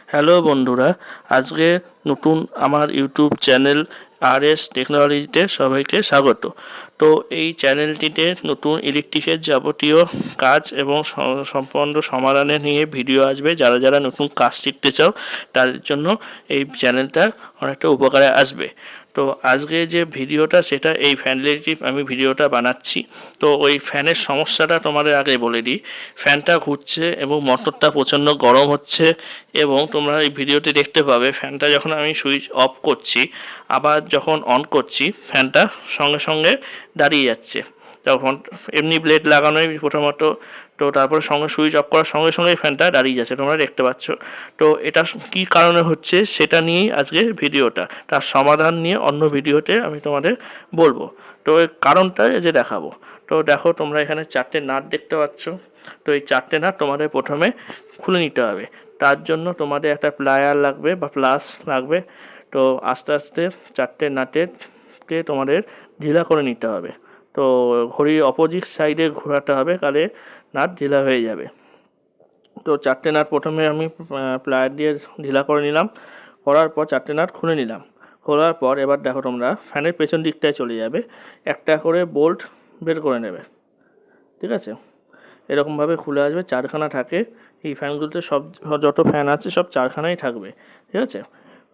Hello বন্ধুরা, আজকে নতুন আমার ইউটিউব চ্যানেল RS টেকনোলজিতে সবাইকে স্বাগত। তো এই চ্যানেলটিতে নতুন ইলেকট্রিকের যাবতীয় কাজ এবং সম্পূর্ণ সমাধানে নিয়ে ভিডিও আসবে। যারা যারা নতুন কাজ শিখতে চাও তাদের জন্য এই চ্যানেলটা অনেকটা উপকারে আসবে। তো আজকে যে ভিডিওটা সেটা এই ফ্যান রিলেটিভ আমি ভিডিওটা বানাচ্ছি। তো ওই ফ্যানের সমস্যাটা তোমাদের আগে বলে দিই। ফ্যানটা ঘুরছে এবং মোটরটা প্রচণ্ড গরম হচ্ছে এবং তোমরা এই ভিডিওতে দেখতে পাবে ফ্যানটা যখন আমি সুইচ অফ করছি আবার যখন অন করছি ফ্যানটা সঙ্গে সঙ্গে দাঁড়িয়ে যাচ্ছে। তখন এমনি ব্লেড লাগানোই প্রথমত, তো তারপরে সঙ্গে সুইচ অফ করার সঙ্গে সঙ্গে ফ্যানটা দাঁড়িয়ে যাচ্ছে, তোমরা দেখতে পাচ্ছ। তো এটা কী কারণে হচ্ছে সেটা নিয়েই আজকে ভিডিওটা, তার সমাধান নিয়ে অন্য ভিডিওতে আমি তোমাদের বলবো। তো এর কারণটা যে দেখাবো। তো দেখো তোমরা এখানে 4টে নাট দেখতে পাচ্ছ। তো এই 4টে নাট তোমাদের প্রথমে খুলে নিতে হবে। তার জন্য তোমাদের একটা প্লায়ার লাগবে বা প্লাস লাগবে। তো আস্তে আস্তে 4টে নাটকে তোমাদের ঢিলা করে নিতে হবে। তো ঘড়ির অপোজিট সাইডে ঘোরাতে হবে, তাহলে নাট ঢিলা হয়ে যাবে। তো 4টে নাট প্রথমে আমি প্লায়ার দিয়ে ঢিলা করে নিলাম। করার পর 4টে নাট খুলে নিলাম। খোলার পর এবার দেখো তোমরা ফ্যানের পেছন দিকটায় চলে যাবে, একটা করে বোল্ট বের করে নেবে। ঠিক আছে, এরকমভাবে খুলে আসবে। 4খানা থাকে এই ফ্যানগুলোতে, সব যত ফ্যান আছে সব 4খানাই থাকবে। ঠিক আছে,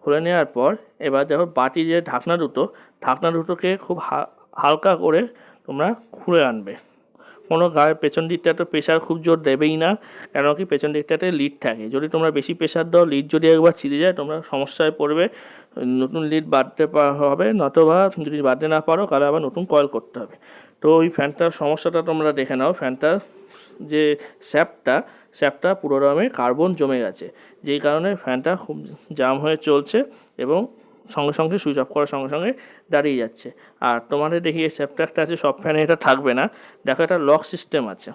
খুলে নেওয়ার পর এবার দেখো বাটি যে ঢাকনা দুটোকে খুব হালকা করে তোমরা খুলে আনবে। কোনো গায়ের পেছন দিকটাতে প্রেশার খুব জোর দেবেই না, কেন কি পেছন দিকটাতে লিড থাকে। যদি তোমরা বেশি প্রেশার দাও, লিড যদি একবার ছিঁড়ে যায় তোমরা সমস্যায় পড়বে। নতুন লিড বাঁধতে হবে, নতবা যদি বাঁধতে না পারো তাহলে আবার নতুন কয়েল করতে হবে। তো ওই ফ্যানটার সমস্যাটা তোমরা দেখে নাও। ফ্যানটার যে শ্যাফটটা পুরো রকমের কার্বন জমে গেছে, যেই কারণে ফ্যানটা খুব জাম হয়ে চলছে এবং সঙ্গে সঙ্গে সুইচ অফ করার সঙ্গে সঙ্গে দাঁড়িয়ে যাচ্ছে। আর তোমাদের দেখি এই শ্যাফটটা একটা আছে, সব ফ্যানে এটা থাকবে না। দেখো একটা লক সিস্টেম আছে,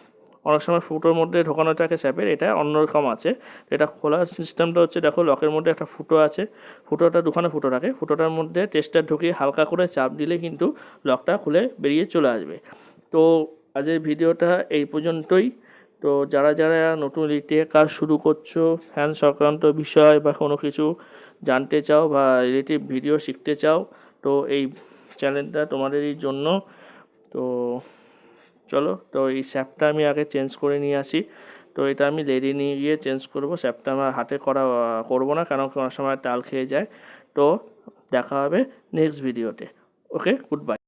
অনেক সময় ফুটোর মধ্যে ঢোকানো থাকে শ্যাপের, এটা অন্যরকম আছে। এটা খোলার সিস্টেমটা হচ্ছে, দেখো লকের মধ্যে একটা ফুটো আছে, ফুটোটা দুখানে ফুটো থাকে, ফুটোটার মধ্যে টেস্টার ঢুকিয়ে হালকা করে চাপ দিলে কিন্তু লকটা খুলে বেরিয়ে চলে আসবে। তো আজকের ভিডিওটা এই পর্যন্তই। তো যারা যারা নতুন ইলেকট্রিকের কাজ শুরু করছো, ফ্যান সংক্রান্ত বিষয় বা কোনো কিছু জানতে চাও বা রিলেটিভ ভিডিও শিখতে চাও, তো এই চ্যানেলটা তোমাদেরই জন্য। তো চলো, তো এই শ্যাপটা আমি আগে চেঞ্জ করে নিয়ে আসি। তো এটা আমি লেডি নিয়ে গিয়ে চেঞ্জ করব। শ্যাপটা আমার হাতে করবো না, কারণ কোনো সময় তাল খেয়ে যায়। তো দেখা হবে নেক্সট ভিডিওতে। ওকে, গুড বাই।